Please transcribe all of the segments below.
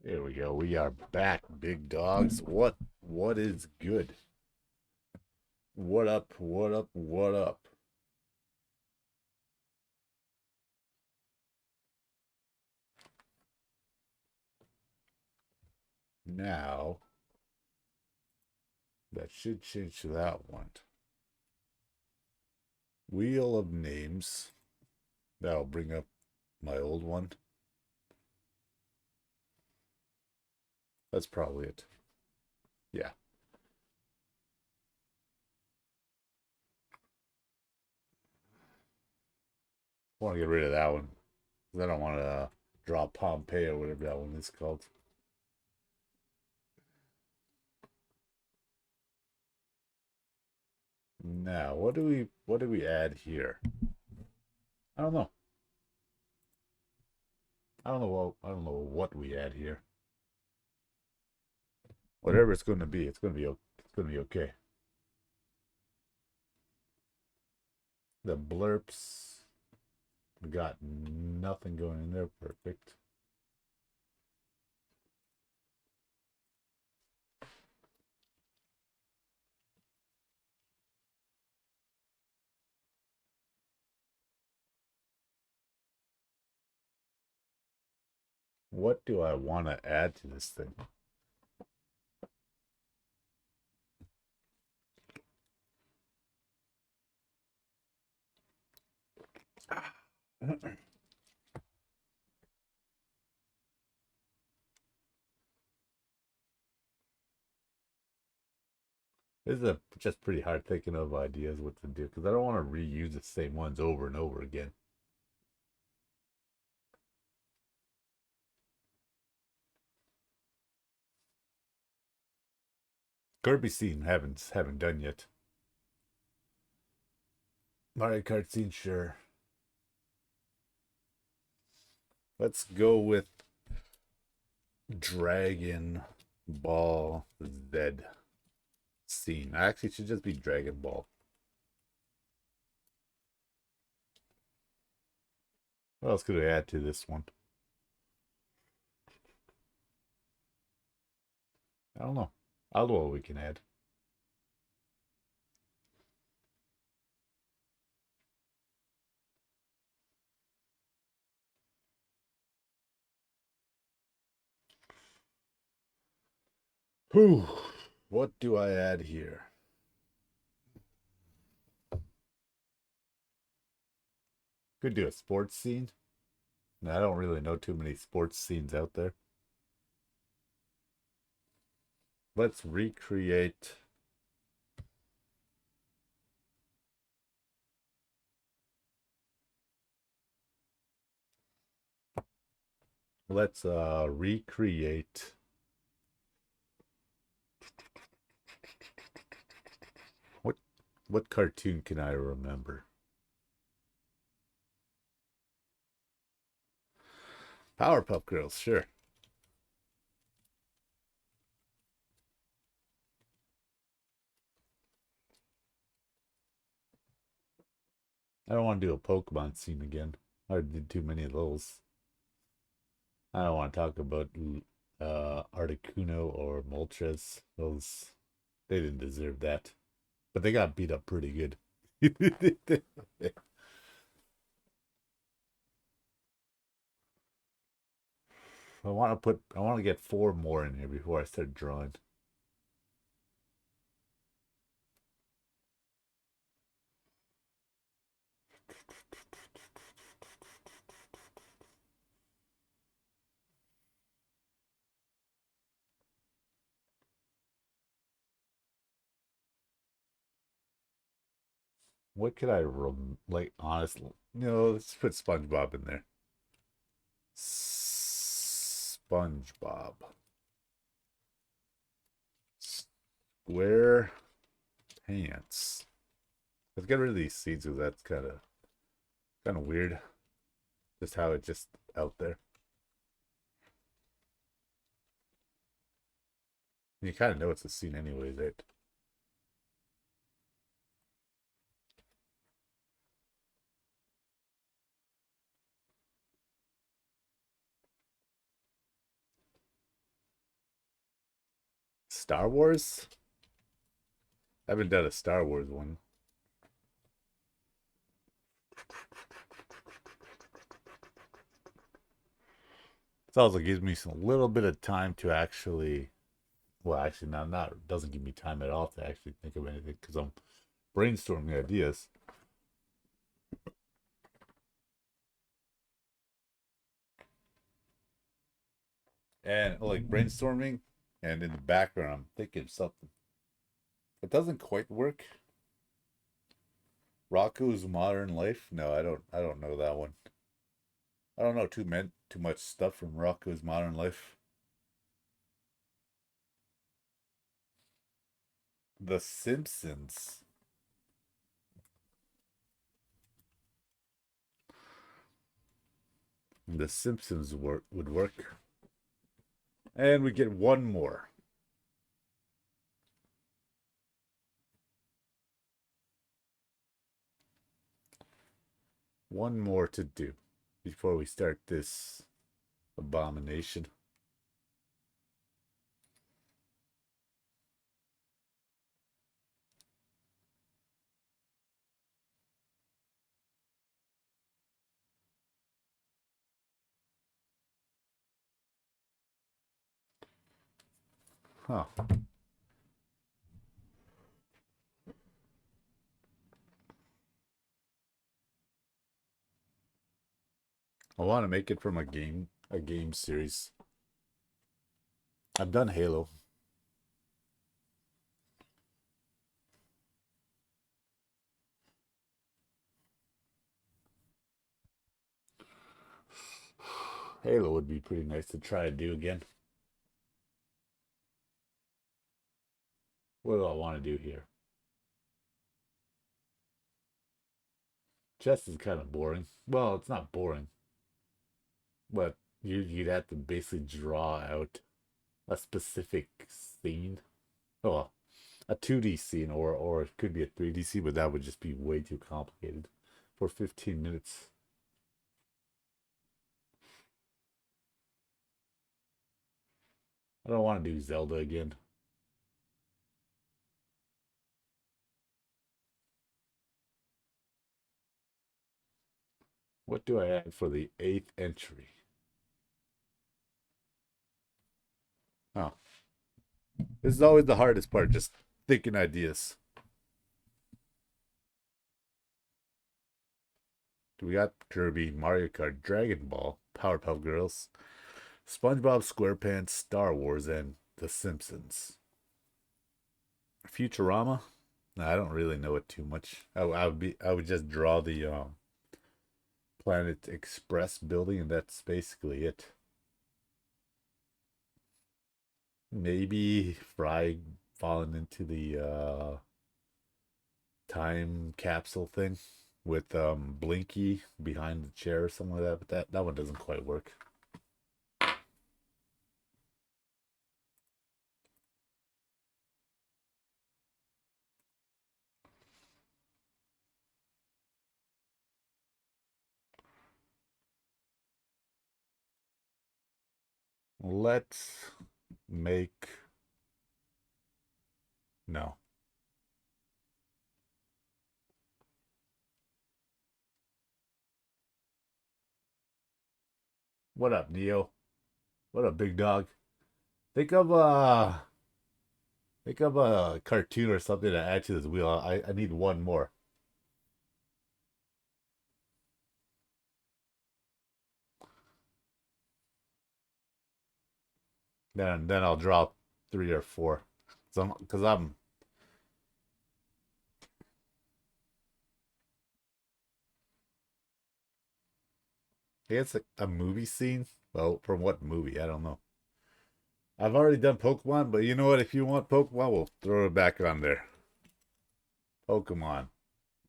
There we go. We are back, big dogs. What is good? What up? What up? What up? Now that should change to that one. Wheel of names. That'll bring up my old one. That's probably it. Yeah. I want to get rid of that one. 'Cause I don't want to draw Pompeii or whatever that one is called. Now, what do we add here? I don't know. I don't know what we add here. Whatever it's going to be, it's going to be okay. The blurps got nothing going in there. Perfect. What do I want to add to this thing? This is just pretty hard thinking of ideas what to do because I don't want to reuse the same ones over and over again. Kirby scene haven't done yet. Mario Kart scene, sure. Let's go with Dragon Ball Z scene. Actually, it should just be Dragon Ball. What else could I add to this one? I don't know. I don't know what we can add. Whew. What do I add here? Could do a sports scene. I don't really know too many sports scenes out there. Let's recreate. Let's recreate. What what cartoon can I remember? Powerpuff Girls, sure. I don't want to do a Pokemon scene again. I did too many of those. I don't want to talk about Articuno or Moltres. Those they didn't deserve that, but they got beat up pretty good. I want to get four more in here before I start drawing. What could like honestly? No, let's put SpongeBob in there. SpongeBob. Square pants. Let's get rid of these seeds because that's kind of weird. Just how it just out there. You kind of know it's a scene anyways, right? Star Wars? I haven't done a Star Wars one. It also gives me some little bit of time to actually, well, actually, not doesn't give me time at all to actually think of anything because I'm brainstorming ideas. And like brainstorming, and in the background, I'm thinking of something. It doesn't quite work. Rocco's Modern Life? No, I don't know that one. I don't know too much stuff from Rocco's Modern Life. The Simpsons. The Simpsons would work. And we get one more. One more to do before we start this abomination. Huh. I want to make it from a game series. I've done Halo. Halo would be pretty nice to try to do again. What do I want to do here? Chess is kind of boring. Well, it's not boring, but you'd have to basically draw out a specific scene. Oh, a 2D scene, or it could be a 3D scene, but that would just be way too complicated for 15 minutes. I don't want to do Zelda again. What do I add for the 8th entry? Oh, this is always the hardest part, just thinking ideas. We got Kirby, Mario Kart, Dragon Ball, Powerpuff Girls, SpongeBob SquarePants, Star Wars, and The Simpsons. Futurama? No, I don't really know it too much. I would just draw the Planet Express building, and that's basically it. Maybe Fry falling into the time capsule thing with Blinky behind the chair or something like that, but that one doesn't quite work. Let's make no. What up, Neo? What up, big dog? Think of uh think of a cartoon or something to add to this wheel. I need one more. Then I'll draw 3 or 4. So because I'm I guess a movie scene. Well, from what movie? I don't know. I've already done Pokemon, but you know what? If you want Pokemon, we'll throw it back on there. Pokemon.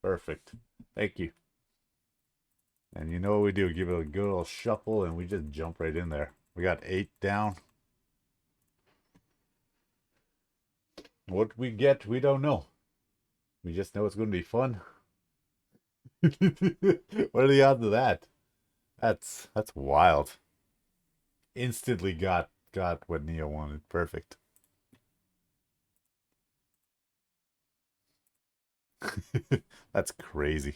Perfect. Thank you. And you know what we do? Give it a good old shuffle and we just jump right in there. We got 8 down. What we get, we don't know. We just know it's going to be fun. What are the odds of that? That's wild. Instantly got what Neo wanted. Perfect. That's crazy.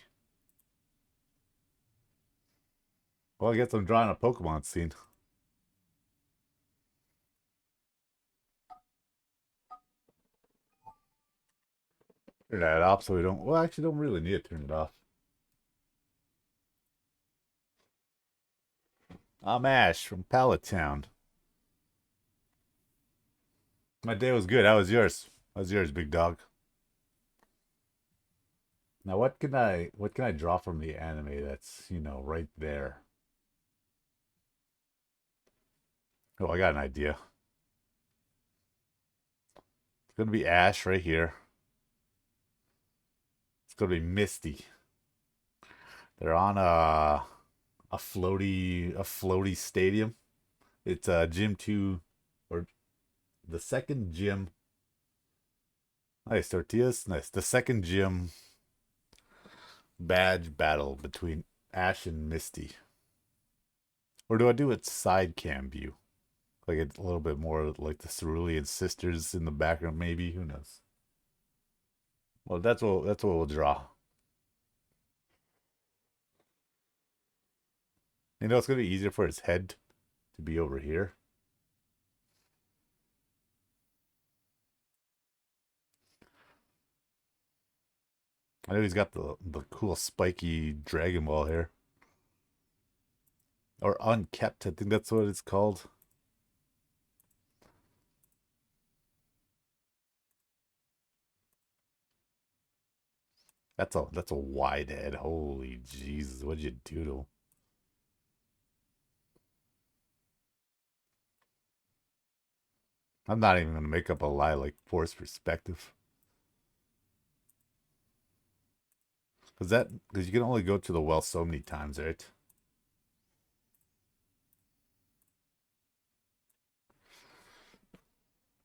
Well, I guess I'm drawing a Pokemon scene. Turn that off so we don't. Well, actually, don't really need to turn it off. I'm Ash from Pallet Town. My day was good. How was yours? How's yours, big dog? Now, what can I draw from the anime that's, right there? Oh, I got an idea. It's gonna be Ash right here. It's gonna be Misty. They're on a floaty stadium. It's gym 2 or the second gym. Nice tortillas. Nice. The second gym badge battle between Ash and Misty. Or do I do it side cam view? Like it's a little bit more like the Cerulean sisters in the background, maybe. Who knows? Well, that's what we'll draw. It's gonna be easier for his head to be over here. I know he's got the cool spiky Dragon Ball hair. Or unkept, I think that's what it's called. That's a wide head. Holy Jesus, what'd you do to him? I'm not even gonna make up a lie like force perspective. Because you can only go to the well so many times, right?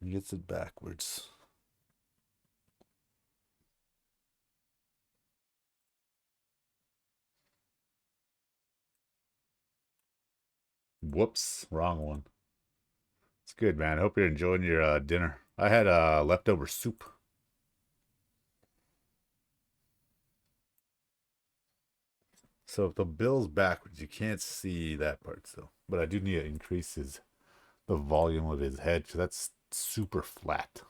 He gets it backwards. Whoops, wrong one. It's good, man. Hope you're enjoying your dinner. I had leftover soup. So if the bill's backwards, you can't see that part still. But I do need to increase the volume of his head because that's super flat.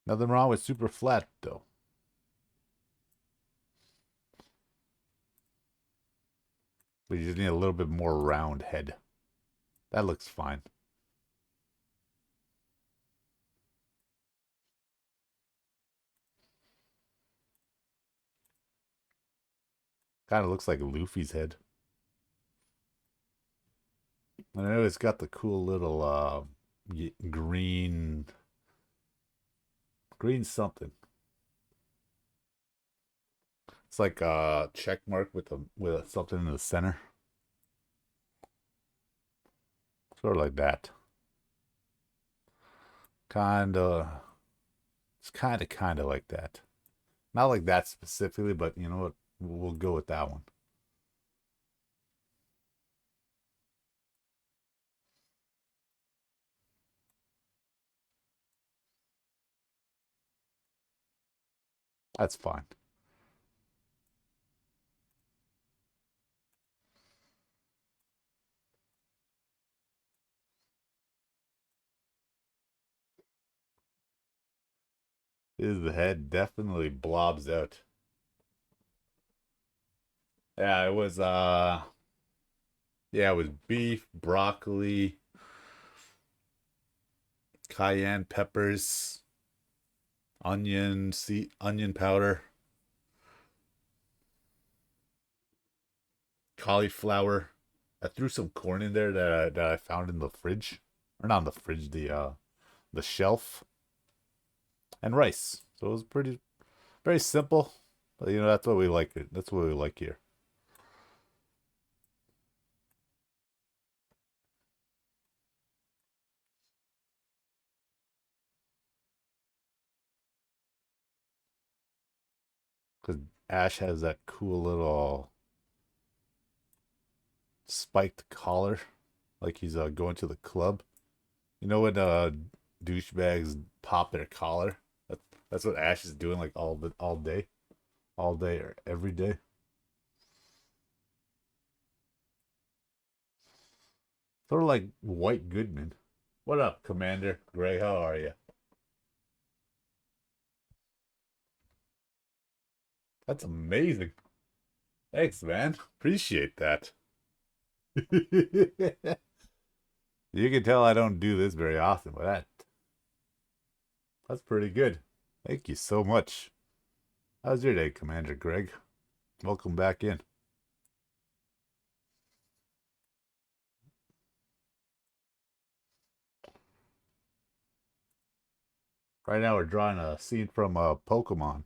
Nothing wrong with super flat though. But you just need a little bit more round head. That looks fine. Kind of looks like Luffy's head. And I know it's got the cool little green something. It's like a check mark with something in the center. Sort of like that. Kinda. It's kinda like that. Not like that specifically, but you know what? We'll go with that one. That's fine. His head definitely blobs out. Yeah, it was beef, broccoli, cayenne peppers, onion powder, cauliflower. I threw some corn in there that I found in the fridge, or not in the fridge, the shelf, and rice. So it was pretty very simple, but that's what we like. That's what we like here. Because Ash has that cool little spiked collar, like he's going to the club. You know when douchebags pop their collar. That's what Ash is doing like all day or every day. Sort of like White Goodman. What up, Commander Gray? How are you? That's amazing. Thanks, man. Appreciate that. You can tell I don't do this very often, but that's pretty good. Thank you so much. How's your day, Commander Greg? Welcome back in. Right now we're drawing a scene from Pokemon.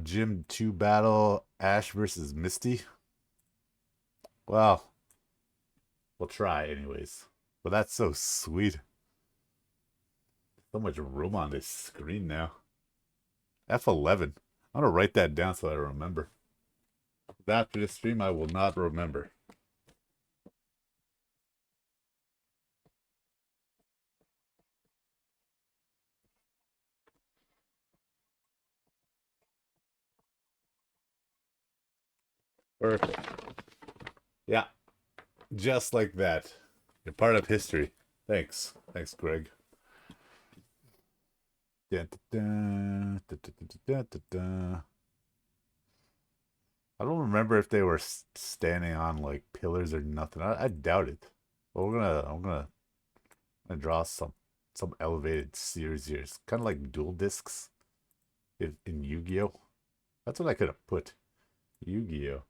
Gym 2 battle, Ash versus Misty. Well, we'll try anyways. But that's so sweet. So much room on this screen now. F11. I'm gonna write that down so I remember. After this stream, I will not remember. Perfect. Yeah, just like that. You're part of history. Thanks. Thanks, Greg. Dun, dun, dun, dun, dun, dun. I don't remember if they were standing on like pillars or nothing. I doubt it. But I'm gonna draw some elevated series here. It's kind of like dual discs in Yu-Gi-Oh. That's what I could have put. Yu-Gi-Oh.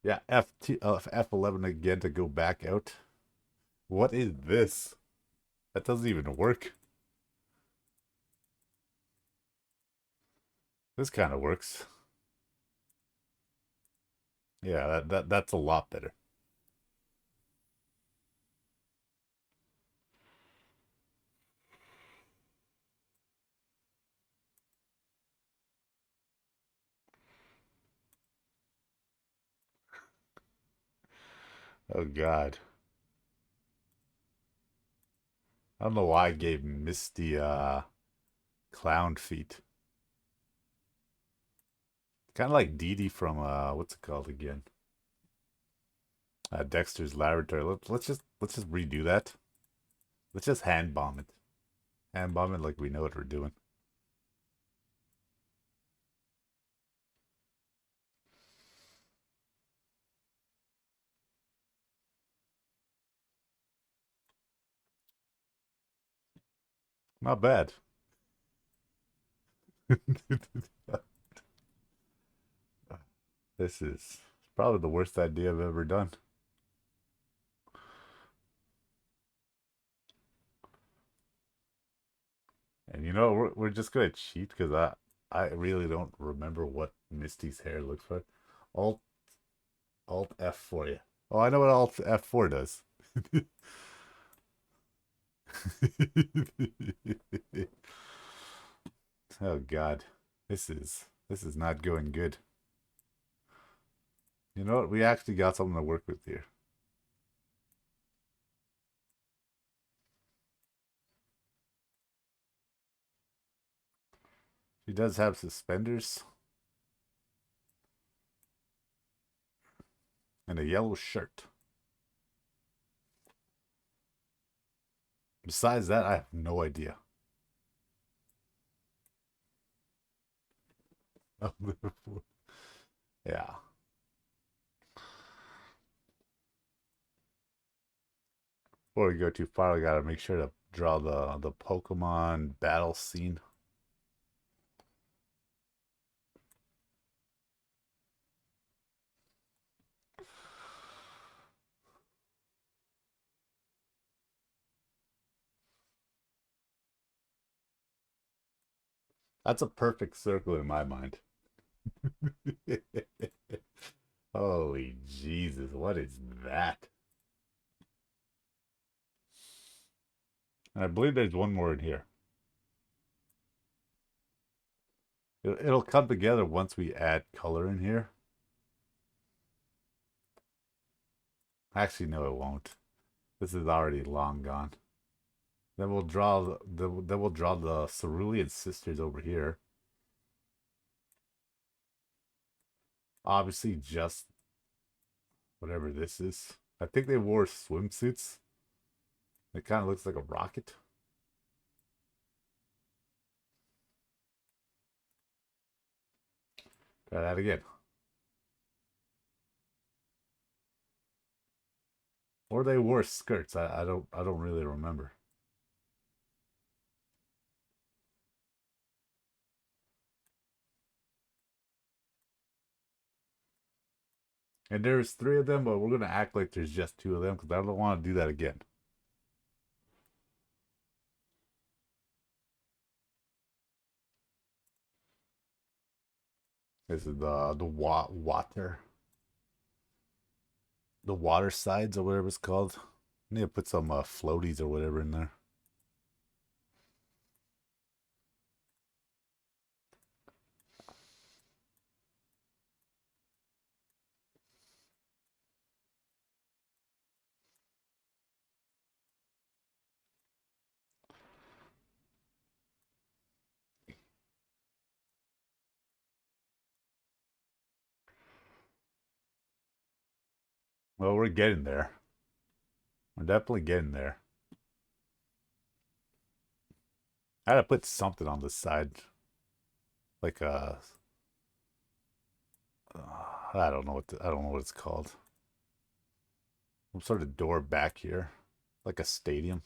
Yeah, F11 again to go back out. What is this? That doesn't even work. This kind of works. Yeah, that's a lot better. Oh God. I don't know why I gave Misty clown feet. Kind of like Dee Dee from what's it called again? Dexter's Laboratory. Let's just redo that. Let's just hand bomb it. Hand bomb it like we know what we're doing. Not bad. This is probably the worst idea I've ever done. And you know, we're just gonna cheat because I really don't remember what Misty's hair looks like. Alt Alt F for you. Oh, I know what Alt F4 does. Oh God, this is not going good. You know what? We actually got something to work with here. She does have suspenders and a yellow shirt. Besides that, I have no idea. Yeah. Before we go too far, we gotta make sure to draw the Pokemon battle scene. That's a perfect circle in my mind. Holy Jesus, what is that? And I believe there's one more in here. It'll come together once we add color in here. Actually, no, it won't. This is already long gone. Then we'll draw the cerulean sisters over here. Obviously, just whatever this is. I think they wore swimsuits. It kind of looks like a rocket. Try that again. Or they wore skirts. I don't really remember. And there's three of them, but we're gonna act like there's just two of them because I don't want to do that again. This is the water sides or whatever it's called. I need to put some floaties or whatever in there. Well, we're getting there. We're definitely getting there. I gotta put something on this side, like I don't know I don't know what it's called. Some sort of door back here, like a stadium.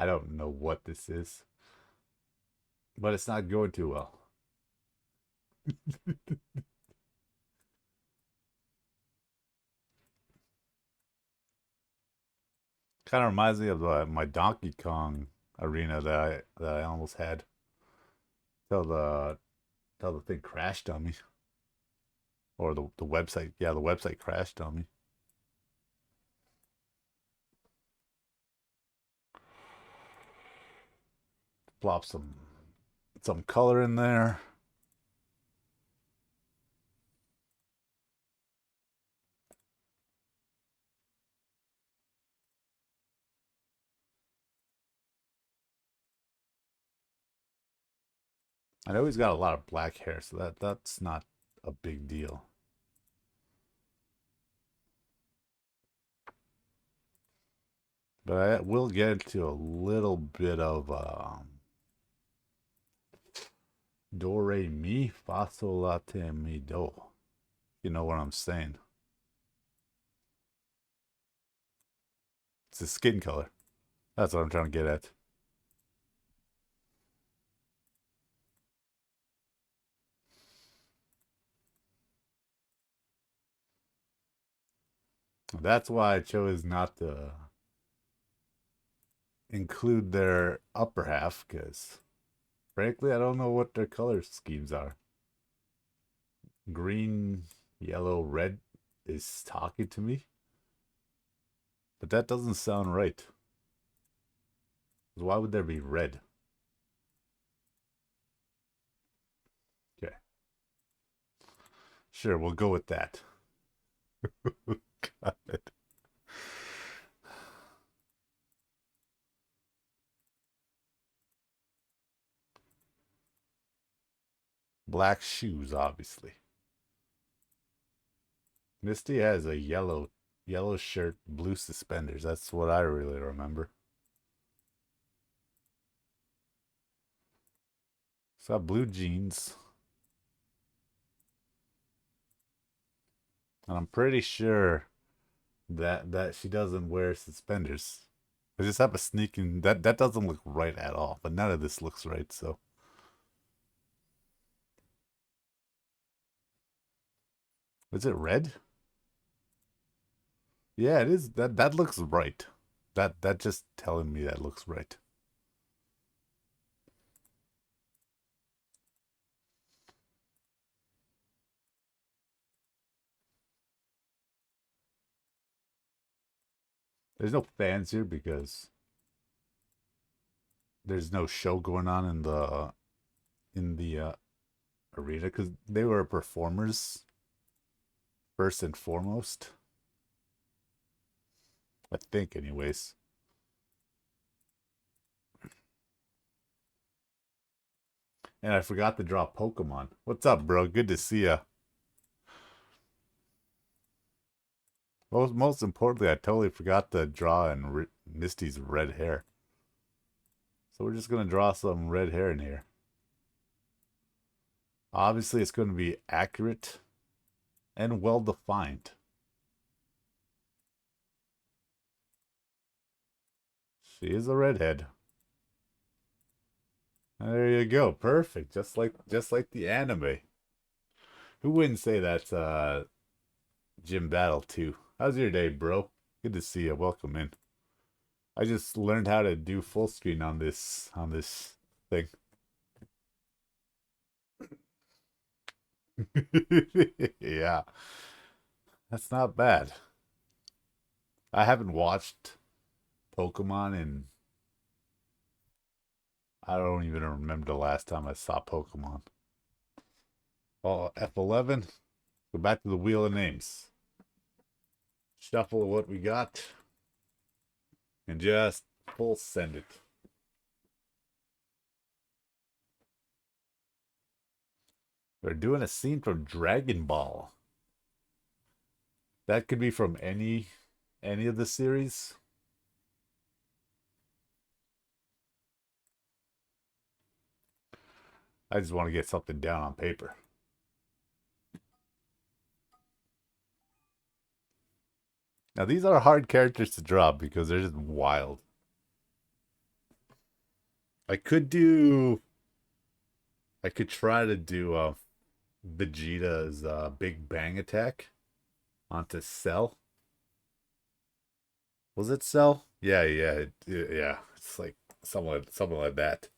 I don't know what this is, but it's not going too well. Kind of reminds me of my Donkey Kong arena that I almost had till the thing crashed on me, or the website. Yeah, the website crashed on me. Plop some color in there. I know he's got a lot of black hair, so that's not a big deal. But I will get into a little bit of do re mi fa sol la te mi do. You know what I'm saying? It's the skin color. That's what I'm trying to get at. That's why I chose not to include their upper half, because frankly, I don't know what their color schemes are. Green, yellow, red is talking to me, but that doesn't sound right. Why would there be red? Okay, sure, we'll go with that. Got it. Black shoes, obviously. Misty has a yellow shirt, blue suspenders. That's what I really remember. So blue jeans. And I'm pretty sure that she doesn't wear suspenders. I just have a sneaking that doesn't look right at all, but none of this looks right, so is it red? Yeah, it is. That looks right. That just telling me that looks right. There's no fans here because there's no show going on in the arena because they were performers first and foremost. I think, anyways. And I forgot to draw Pokemon. What's up, bro? Good to see ya. Most importantly, I totally forgot to draw in Misty's red hair. So we're just gonna draw some red hair in here. Obviously, it's going to be accurate and well defined. She is a redhead. There you go. Perfect. Just like the anime. Who wouldn't say that's Gym Battle 2? How's your day, bro? Good to see you. Welcome in. I just learned how to do full screen on this thing. Yeah. That's not bad. I haven't watched Pokemon in I don't even remember the last time I saw Pokemon. Oh, F11. Go back to the wheel of names. Shuffle what we got. And just full send it. We're doing a scene from Dragon Ball. That could be from any of the series. I just want to get something down on paper. Now these are hard characters to draw because they're just wild. I could try to do Vegeta's Big Bang attack onto Cell. Was it Cell? Yeah. It's like something like that.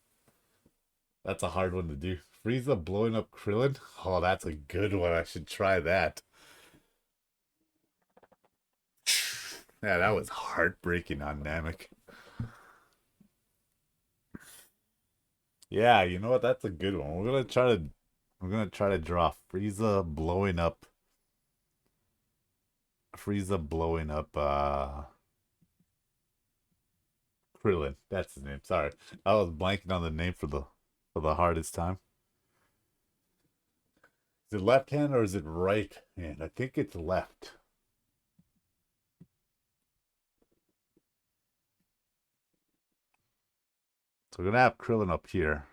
That's a hard one to do. Frieza blowing up Krillin? Oh, that's a good one. I should try that. Yeah, that was heartbreaking on Namek. Yeah, you know what? That's a good one. We're gonna try to draw Frieza blowing up Krillin. That's his name. Sorry. I was blanking on the name for the hardest time. Is it left hand or is it right hand? I think it's left. So we're gonna have Krillin up here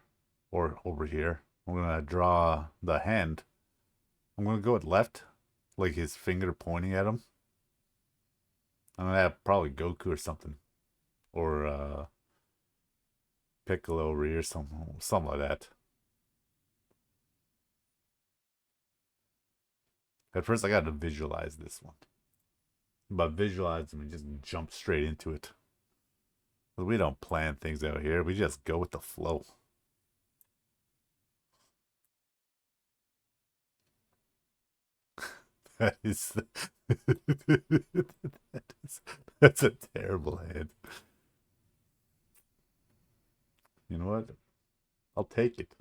or over here. I'm gonna draw the hand. I'm gonna go with left, like his finger pointing at him. I'm gonna have probably Goku or something. Or Piccolo over here, something like that. At first I gotta visualize this one. But visualize and just jump straight into it. We don't plan things out here. We just go with the flow. That is, that's a terrible hand. You know what? I'll take it.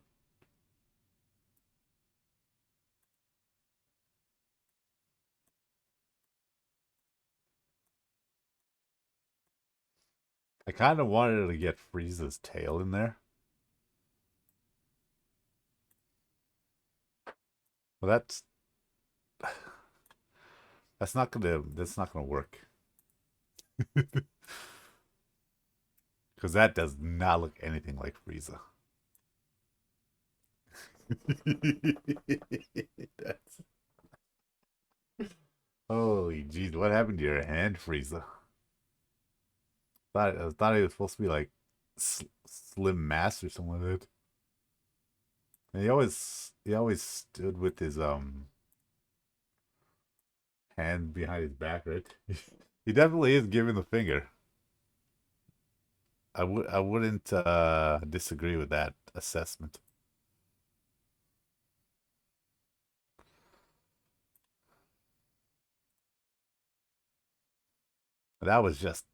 I kind of wanted to get Frieza's tail in there. Well, that's not gonna work. Because that does not look anything like Frieza. That's holy jeez, what happened to your hand, Frieza? I thought it was supposed to be like slim mass or something like that. And he always stood with his hand behind his back, right? He definitely is giving the finger. I wouldn't disagree with that assessment. That was just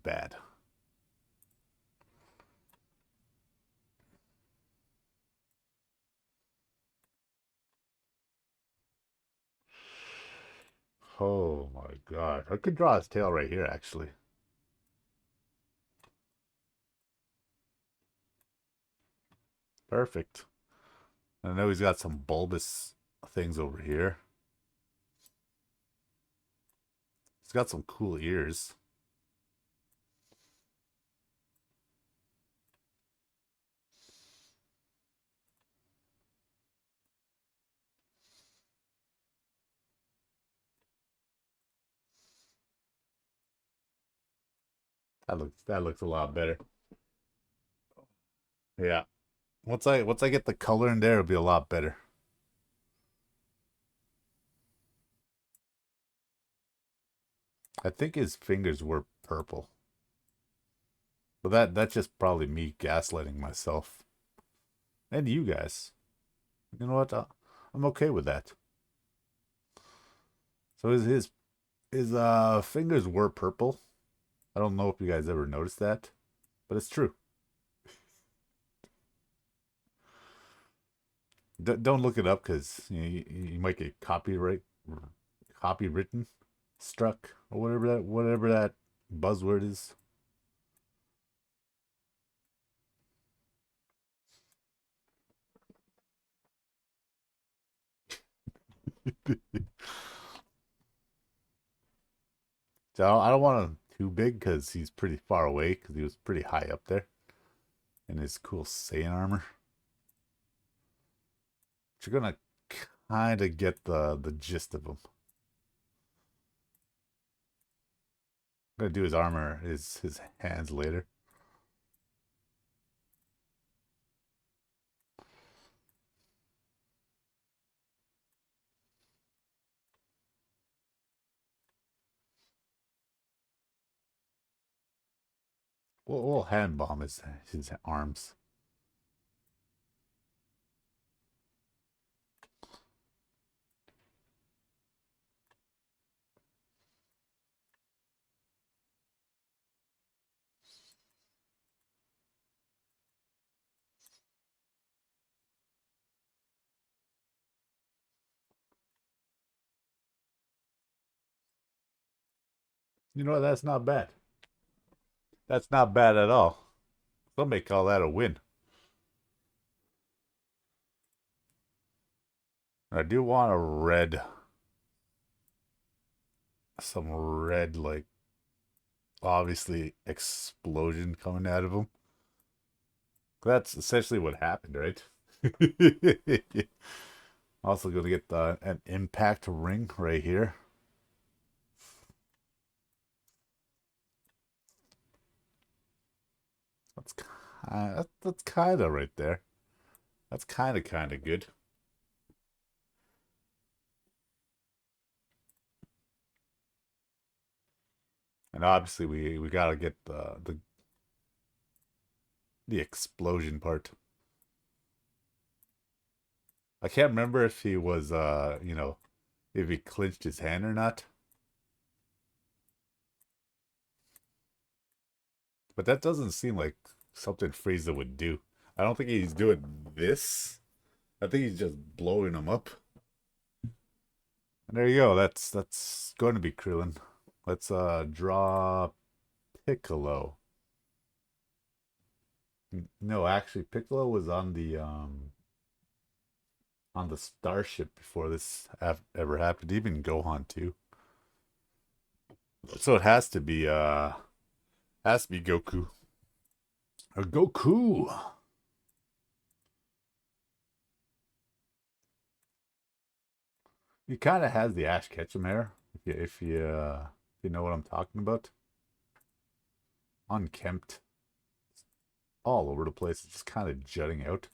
bad. Oh my god. I could draw his tail right here, actually. Perfect. I know he's got some bulbous things over here. He's got some cool ears. That looks a lot better. Yeah. Once I get the color in there, it'll be a lot better. I think his fingers were purple. But that's just probably me gaslighting myself. And you guys. You know what? I'm okay with that. So his fingers were purple. I don't know if you guys ever noticed that, but it's true. Don't look it up because you might get copywritten, struck, or whatever that buzzword is. So I don't want him too big because he's pretty far away because he was pretty high up there in his cool Saiyan armor. But you're gonna kind of get the gist of him. I'm gonna do his armor, his hands later. We'll hand bomb his arms. You know what? That's not bad. That's not bad at all. Some may call that a win. I do want a red, some red, like, obviously explosion coming out of him. That's essentially what happened, right? Also gonna get an impact ring right here. That's kind of right there. That's kind of good. And obviously we gotta get the explosion part. I can't remember if he was if he clenched his hand or not. But that doesn't seem like something Frieza would do. I don't think he's doing this. I think he's just blowing him up. And there you go. That's going to be Krillin. Let's draw Piccolo. No, actually Piccolo was on the starship before this ever happened. Even Gohan too. So it has to be Goku. Or Goku. He kind of has the Ash Ketchum hair, if you know what I'm talking about. Unkempt, all over the place. It's just kind of jutting out,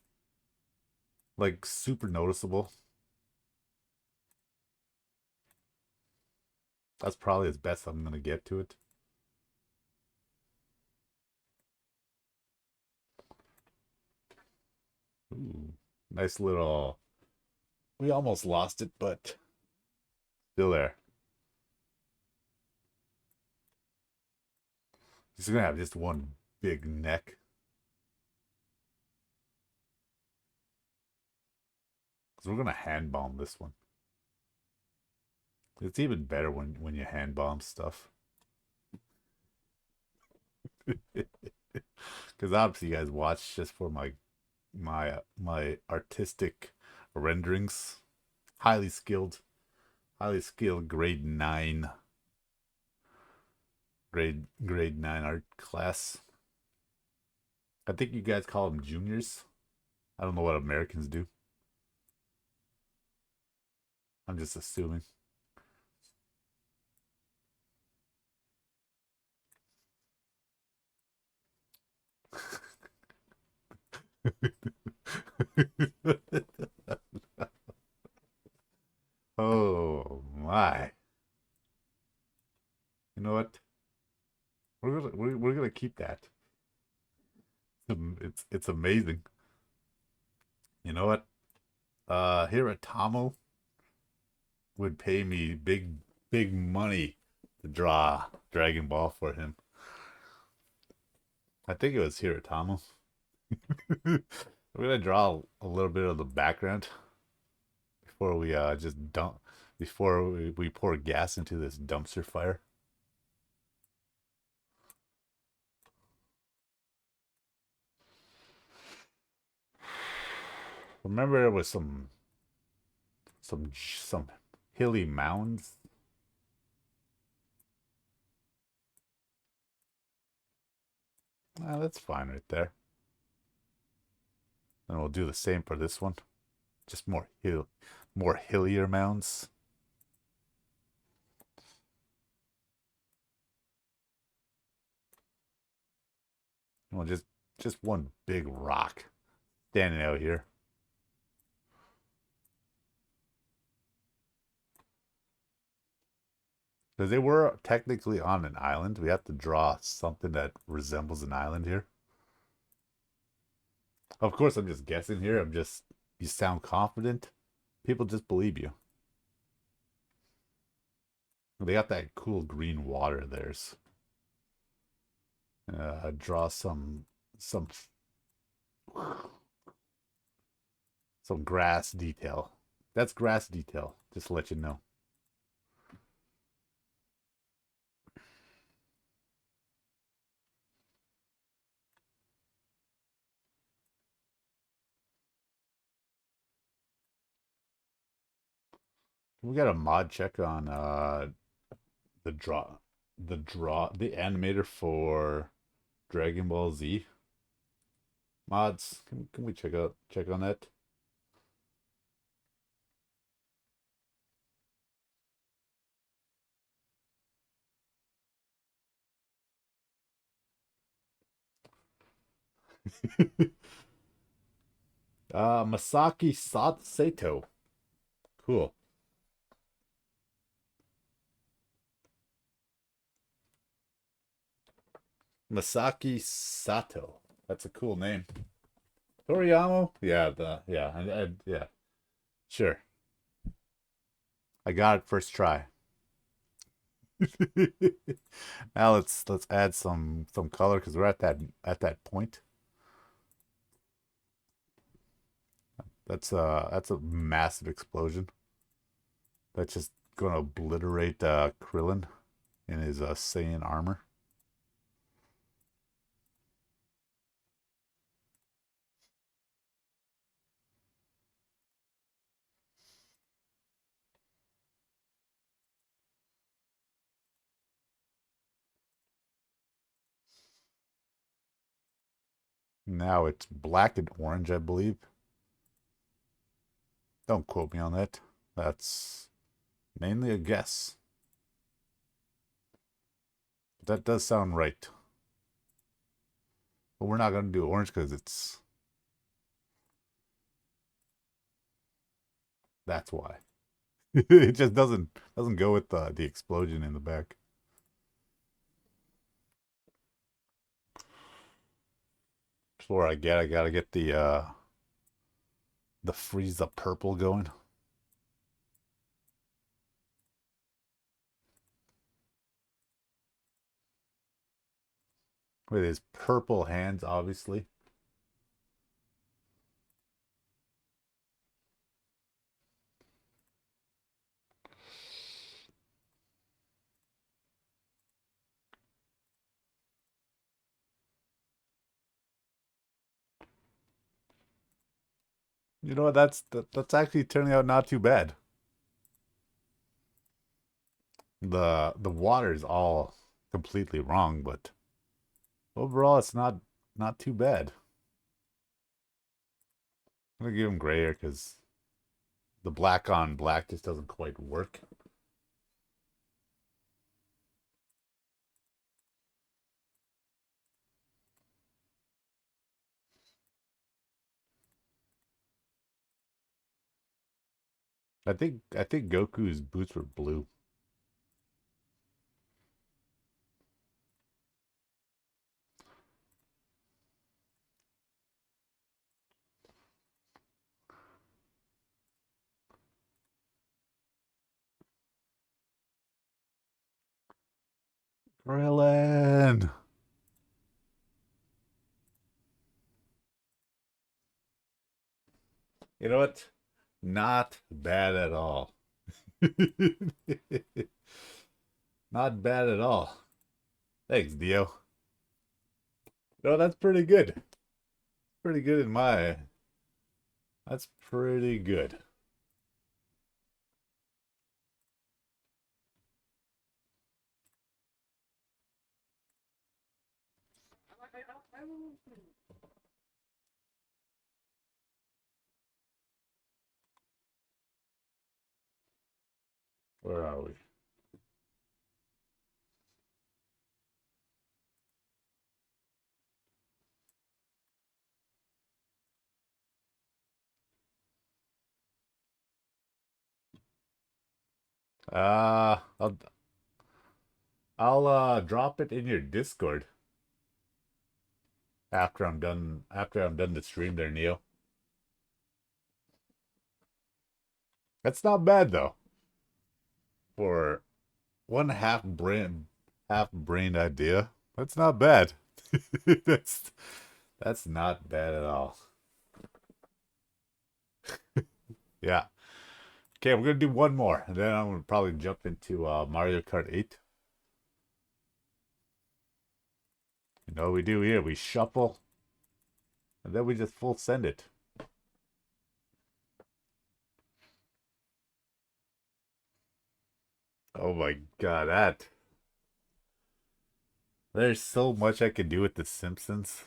like super noticeable. That's probably as best I'm gonna get to it. Ooh, nice little. We almost lost it, but still there. He's gonna have just one big neck. Because we're gonna hand bomb this one. It's even better when you hand bomb stuff. Because obviously you guys watch just for my artistic renderings. Highly skilled, highly skilled grade 9 art class. I think you guys call them juniors. I don't know what Americans do. I'm just assuming. Oh my. You know what? We're gonna keep that. It's amazing. You know what? Here at Tomo would pay me big money to draw Dragon Ball for him. I think it was here at Tomo. We're gonna draw a little bit of the background before we just dump before we pour gas into this dumpster fire. Remember there was some hilly mounds. Ah, that's fine right there. And we'll do the same for this one. Just more hillier mounds. Well, just one big rock standing out here. Because they were technically on an island. We have to draw something that resembles an island here. Of course, I'm just guessing here. You sound confident. People just believe you. They got that cool green water theirs. Draw some some grass detail. That's grass detail. Just to let you know. We got a mod check on the the animator for Dragon Ball Z mods. Can we check on that? Masaki Sato. Cool. Masaki Sato. That's a cool name. Toriyama? Yeah, yeah. Sure. I got it first try. Now let's add some color because we're at that point. That's a massive explosion. That's just gonna obliterate Krillin in his Saiyan armor. Now it's black and orange, I believe. Don't quote me on that. That's mainly a guess. But that does sound right. But we're not gonna do orange because that's why. It just doesn't go with the explosion in the back. Before I gotta get the Frieza purple going. With his purple hands, obviously. You know what? That's actually turning out not too bad. The water is all completely wrong, but overall it's not too bad. I'm gonna give him grayer because the black on black just doesn't quite work. I think Goku's boots were blue. Krillin. You know what? Not bad at all. Not bad at all. Thanks, Dio. No, that's pretty good. Pretty good in my. That's pretty good. Where are we? Uh, I'll I'll drop it in your Discord after I'm done the stream there, Neo. That's not bad though. For one half brain idea. That's not bad. that's that's not bad at all. Yeah. Okay, we're gonna do one more, and then I'm gonna probably jump into Mario Kart 8. You know what we do here? We shuffle, and then we just full send it. Oh my god, that there's so much I could do with The Simpsons.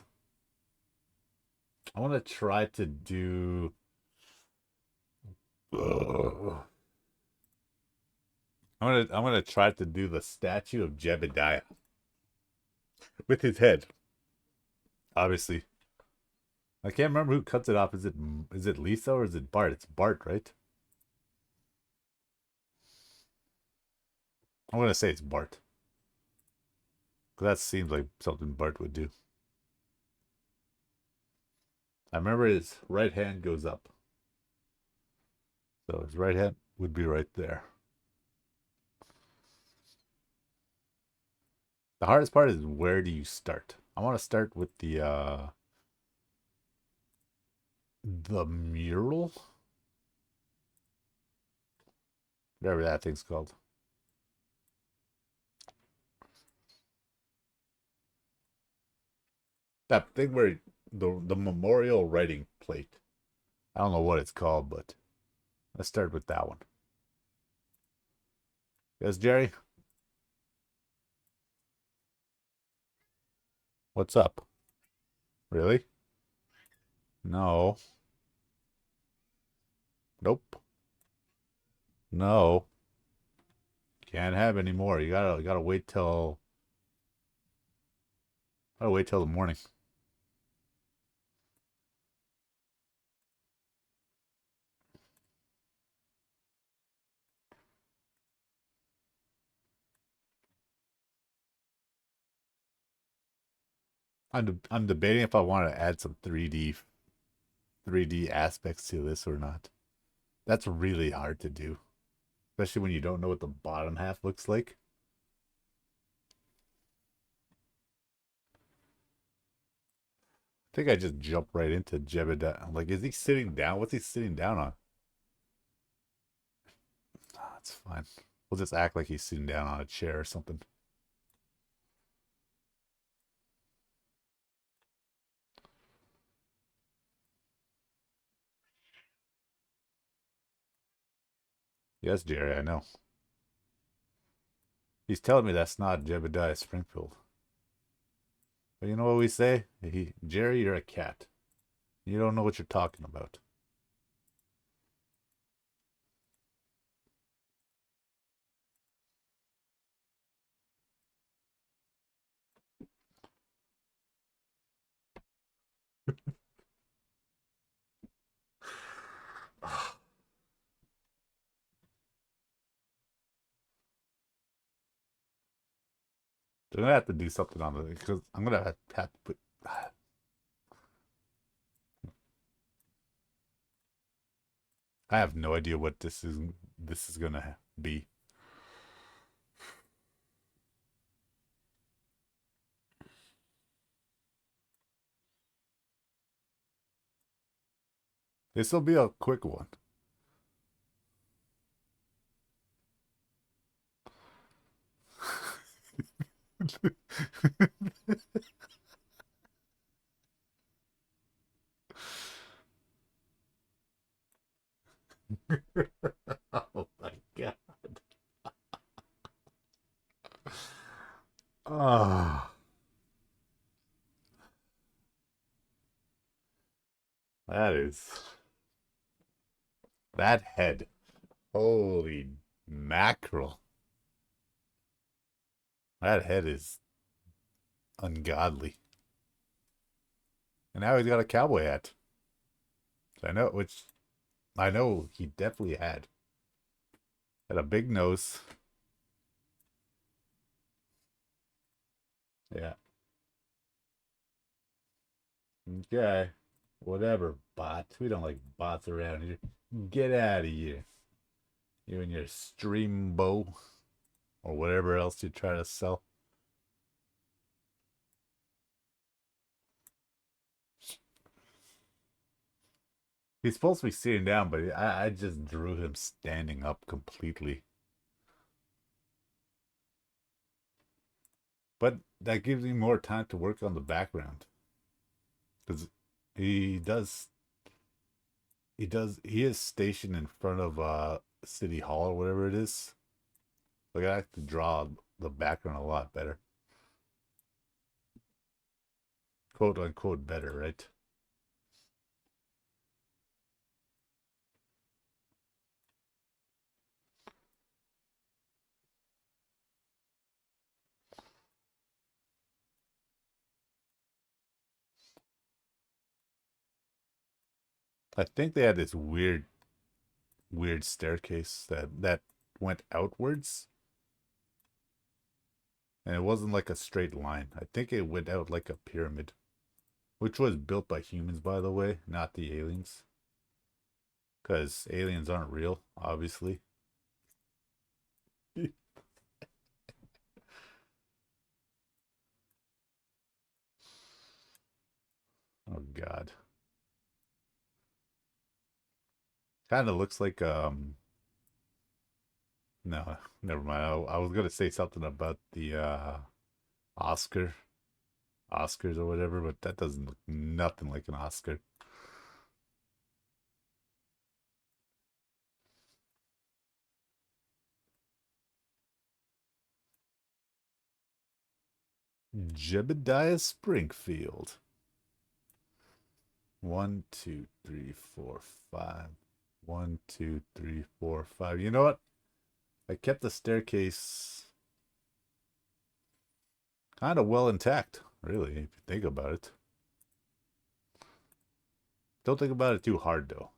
I want to try to do. Ugh. I'm gonna try to do the statue of Jebediah with his head. Obviously, I can't remember who cuts it off. Is it Lisa or is it Bart? It's Bart, right? I'm gonna say it's Bart. 'Cause that seems like something Bart would do. I remember his right hand goes up, so his right hand would be right there. The hardest part is where do you start? I want to start with the mural, whatever that thing's called. That thing where the memorial writing plate. I don't know what it's called, but let's start with that one. Yes, Jerry. What's up? Really? No. Nope. No. Can't have any more. You gotta wait till the morning. I'm debating if I want to add some 3D aspects to this or not. That's really hard to do, especially when you don't know what the bottom half looks like. I think I just jumped right into Jebediah. Like, is he sitting down? What's he sitting down on? Ah, that's fine. We'll just act like he's sitting down on a chair or something. Yes, Jerry, I know. He's telling me that's not Jebediah Springfield. But you know what we say? Jerry, you're a cat. You don't know what you're talking about. They're gonna have to do something on it because I'm gonna have to put. I have no idea what this is. This is gonna be. This will be a quick one. Oh my god. Ah, that is that head. Holy mackerel. That head is ungodly. And now he's got a cowboy hat. I know, which I know he definitely had. Had a big nose. Yeah. Okay. Whatever, bots. We don't like bots around here. Get out of here. You and your stream bow or whatever else you try to sell. He's supposed to be sitting down, but I just drew him standing up completely. But that gives me more time to work on the background. Because he does he is stationed in front of City Hall or whatever it is. Like I have to draw the background a lot better. Quote unquote better, right? I think they had this weird staircase that went outwards, and it wasn't like a straight line. I think it went out like a pyramid, which was built by humans, by the way, not the aliens, because aliens aren't real, obviously. Oh God, kind of looks like no, never mind. I was gonna say something about the Oscar Oscars or whatever, but that doesn't look nothing like an Oscar. Jebediah Springfield. 1, 2, 3, 4, 5. 1, 2, 3, 4, 5. You know what? I kept the staircase kind of well intact, really, if you think about it. Don't think about it too hard, though.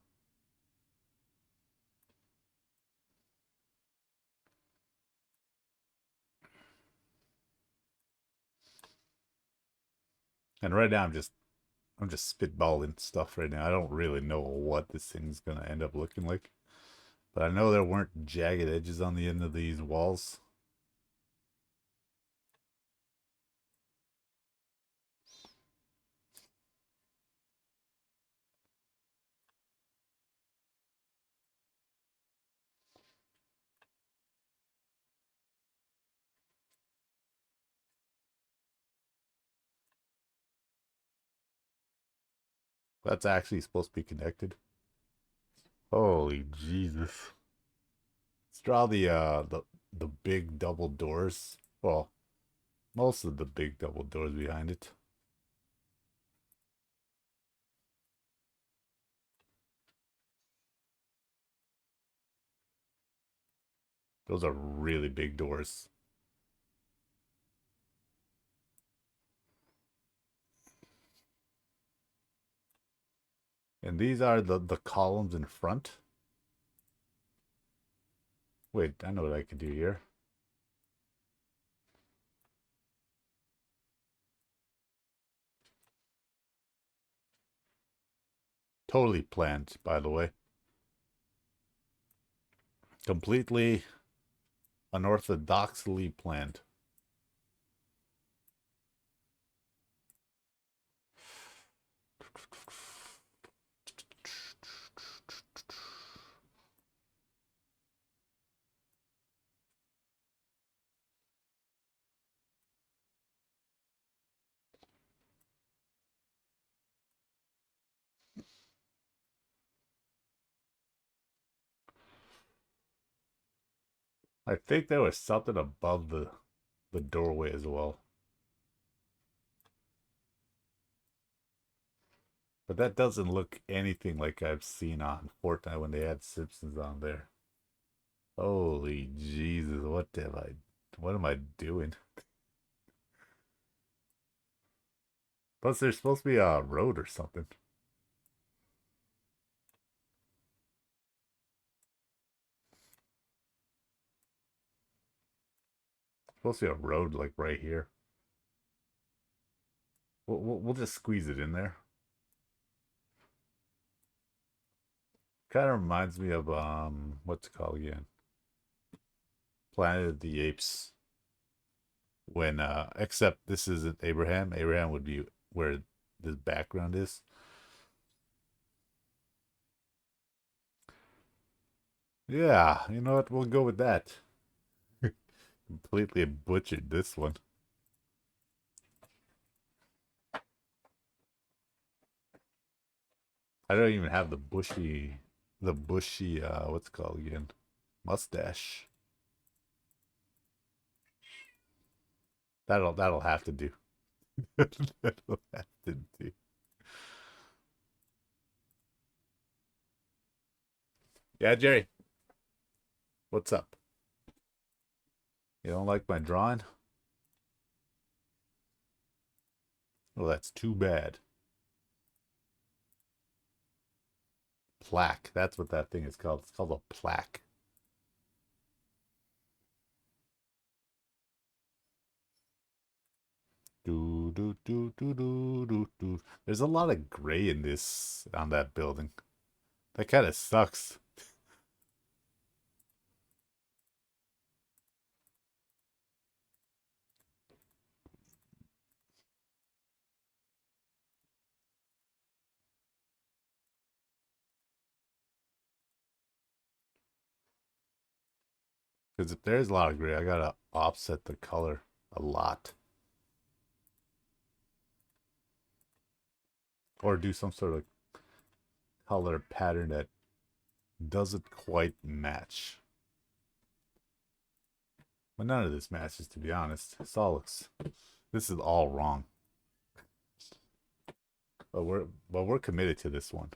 And right now, I'm just spitballing stuff right now. I don't really know what this thing's gonna end up looking like, but I know there weren't jagged edges on the end of these walls. That's actually supposed to be connected. Holy Jesus. Let's draw the big double doors. Well, most of the big double doors behind it. Those are really big doors. And these are the columns in front. Wait, I know what I can do here. Totally planned, by the way. Completely unorthodoxly planned. I think there was something above the doorway as well. But that doesn't look anything like I've seen on Fortnite when they had Simpsons on there. Holy Jesus, what am I doing? Plus there's supposed to be a road or something. Supposed to be a road like right here. We'll just squeeze it in there. Kind of reminds me of what's it called again? Planet of the Apes. When except this isn't Abraham. Abraham would be where this background is. Yeah, you know what? We'll go with that. Completely butchered this one. I don't even have the bushy, what's it called again? Mustache. That'll have to do. That'll have to do. Yeah, Jerry, what's up? You don't like my drawing? Well, that's too bad. Plaque. That's what that thing is called. It's called a plaque. Do do do do do do do. There's a lot of gray in this on that building. That kind of sucks. Because if there's a lot of gray, I gotta offset the color a lot. Or do some sort of color pattern that doesn't quite match. But none of this matches, to be honest. This is all wrong. But we're committed to this one.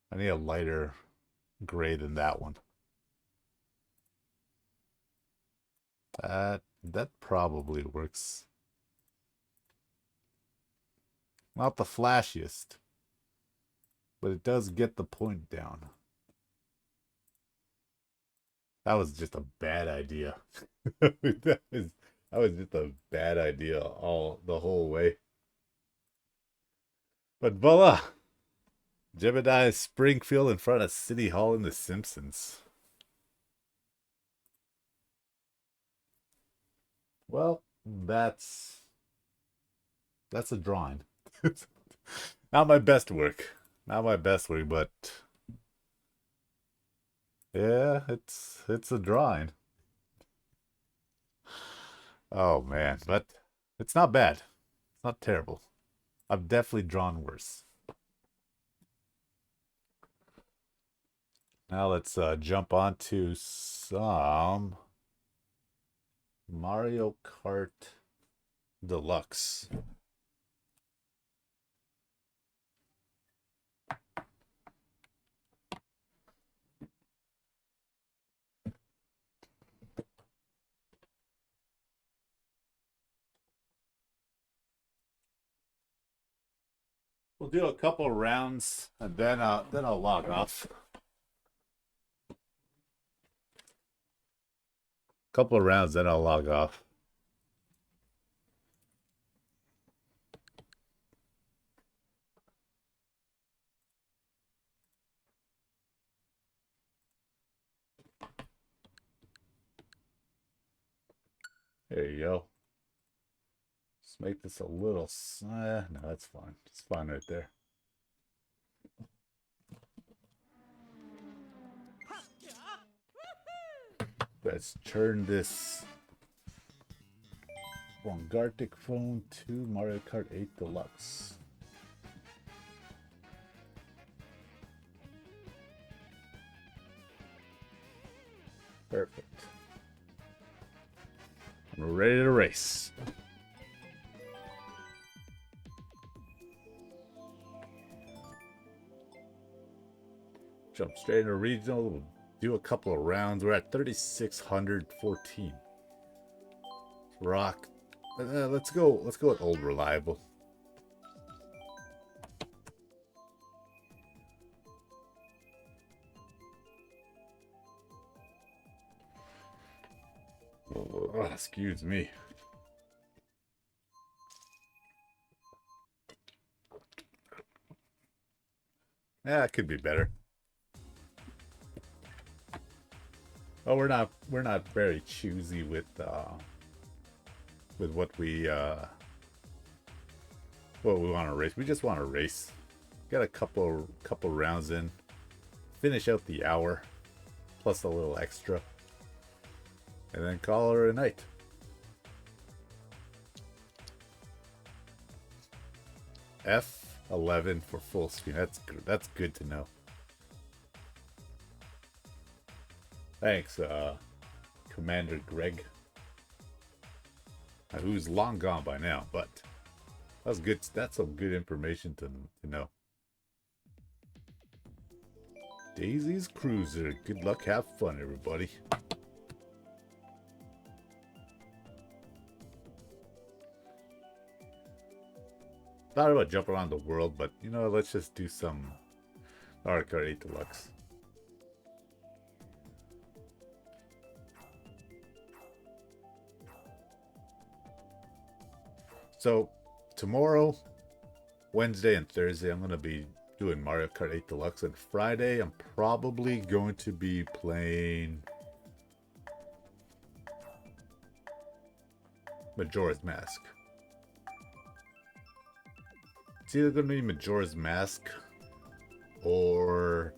I need a lighter gray than that one. That probably works. Not the flashiest, but it does get the point down. That was just a bad idea. That was just a bad idea all the whole way. But voila! Jebediah Springfield in front of City Hall in The Simpsons. Well, that's a drawing. Not my best work. Not my best work, but yeah, it's a drawing. Oh man, but it's not bad. It's not terrible. I've definitely drawn worse. Now let's jump on to some Mario Kart Deluxe. We'll do a couple rounds and then I'll log off. Couple of rounds, then I'll log off. There you go. Let's make this a little. No, that's fine. It's fine right there. Let's turn this from Gartic phone to Mario Kart 8 Deluxe. Perfect. We're ready to race. Jump straight into regional. We'll do a couple of rounds. We're at 3,614. Rock. Let's go. Let's go with old reliable. Oh, excuse me. Yeah, it could be better. Oh, we're not very choosy with what we want to race. We just want to race. Got a couple rounds in. Finish out the hour, plus a little extra, and then call her a night. F11 for full screen. That's good to know. Thanks, Commander Greg, who's long gone by now, but that's good. That's some good information to know. Daisy's Cruiser. Good luck. Have fun, everybody. Thought about jumping around the world, but you know, let's just do some Mario Kart 8 Deluxe. So tomorrow, Wednesday, and Thursday, I'm going to be doing Mario Kart 8 Deluxe. And Friday, I'm probably going to be playing Majora's Mask. It's either going to be Majora's Mask or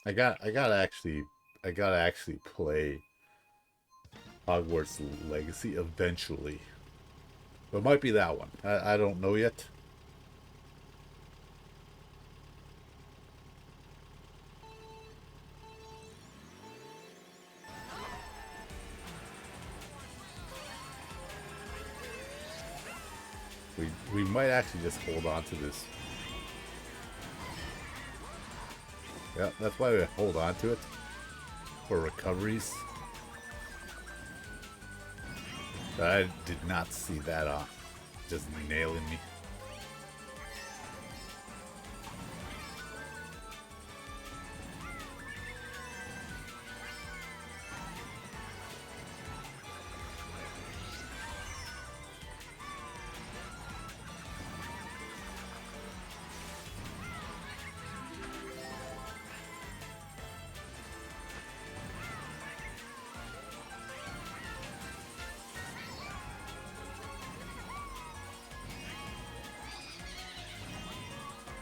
I gotta actually play Hogwarts Legacy eventually. But it might be that one. I don't know yet. We might actually just hold on to this. Yeah, that's why we hold on to it. For recoveries. I did not see that just nailing me.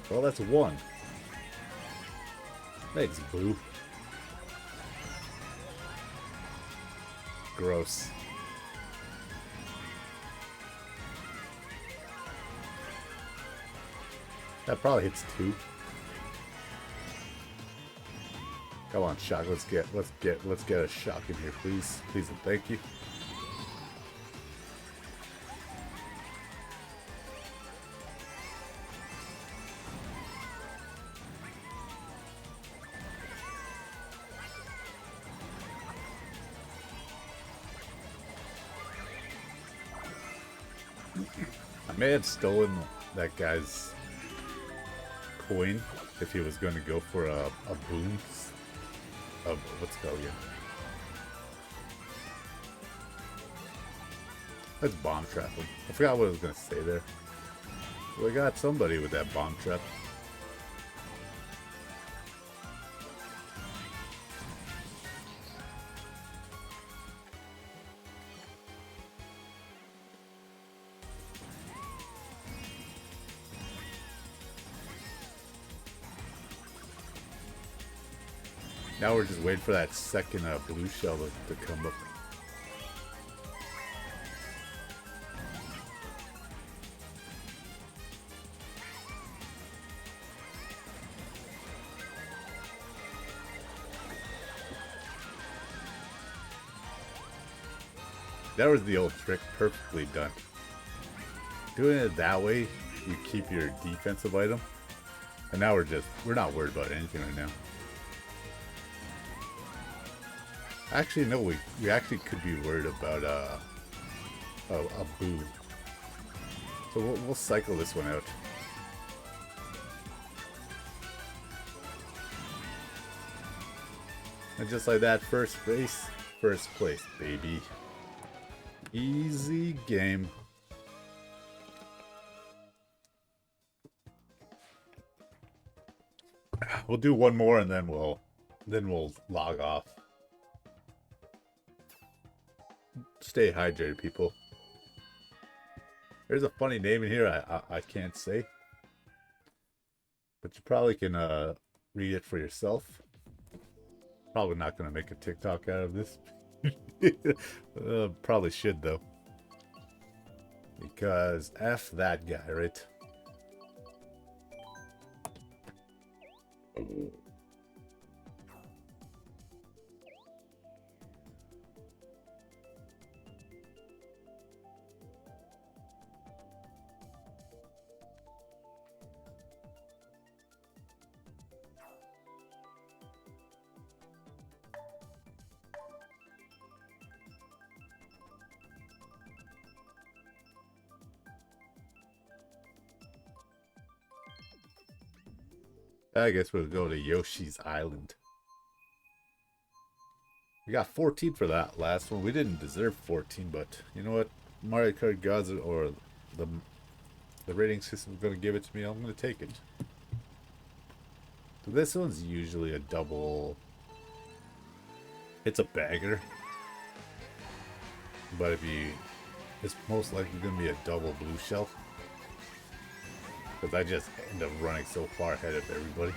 Well, that's one. Thanks, Boo. gross. That probably hits 2. Come on, shock. Let's get a shock in here, please. Please and thank you. I may have stolen that guy's coin if he was going to go for a boom. Let's go again. Let's bomb trap him. I forgot what I was going to say there. We got somebody with that bomb trap. Now we're just waiting for that second blue shell to come up. That was the old trick, perfectly done. Doing it that way, you keep your defensive item. And now we're not worried about anything right now. Actually, no, we actually could be worried about a boo. So we'll cycle this one out. And just like that, first place, baby. Easy game. We'll do one more and then we'll log off. Stay hydrated, people. There's a funny name in here I can't say, but you probably can read it for yourself. Probably not gonna make a TikTok out of this. Probably should though, because F that guy, right? I guess we'll go to Yoshi's Island. We got 14 for that last one. We didn't deserve 14, but you know what? Mario Kart gods or the rating system is going to give it to me. I'm going to take it. So this one's usually a double. It's a bagger. But it's most likely going to be a double blue shell. Because I just end up running so far ahead of everybody.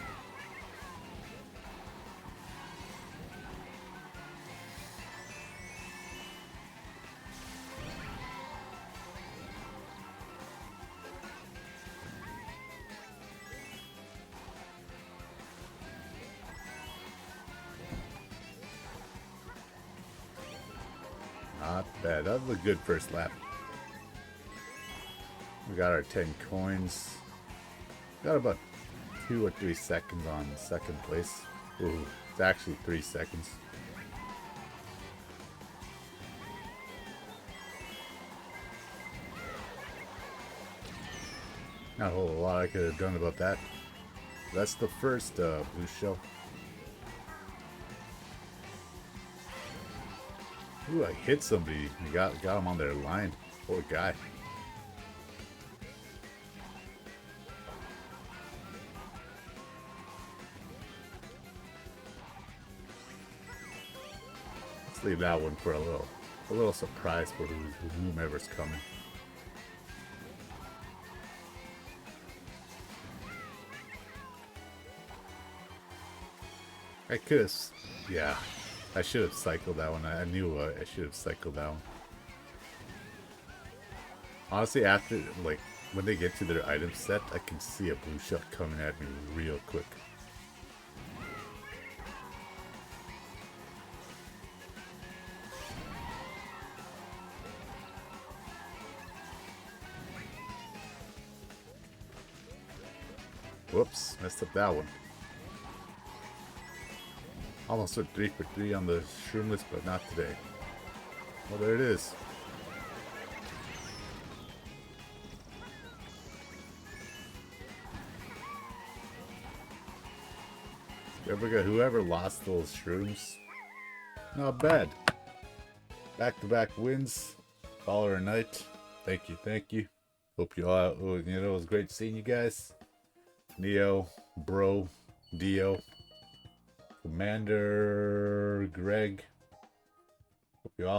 Not bad. That was a good first lap. We got our 10 coins. Got about 2 or 3 seconds on second place. Ooh, it's actually 3 seconds. Not a whole lot I could have done about that. That's the first blue shell. Ooh, I hit somebody. I got him on their line. Poor guy. Let's leave that one for a little surprise for whomever's coming. I could have, yeah. I should have cycled that one. I knew I should have cycled that one. Honestly, after, like, when they get to their item set, I can see a blue shot coming at me real quick. Whoops, messed up that one. Almost went 3 for 3 on the shroomless, but not today. Well, there it is. Whoever lost those shrooms, not bad. Back-to-back wins, dollar a night. Thank you, thank you. Hope you all, you know, it was great seeing you guys. Neo, Bro, Dio, Commander, Greg. Hope you all have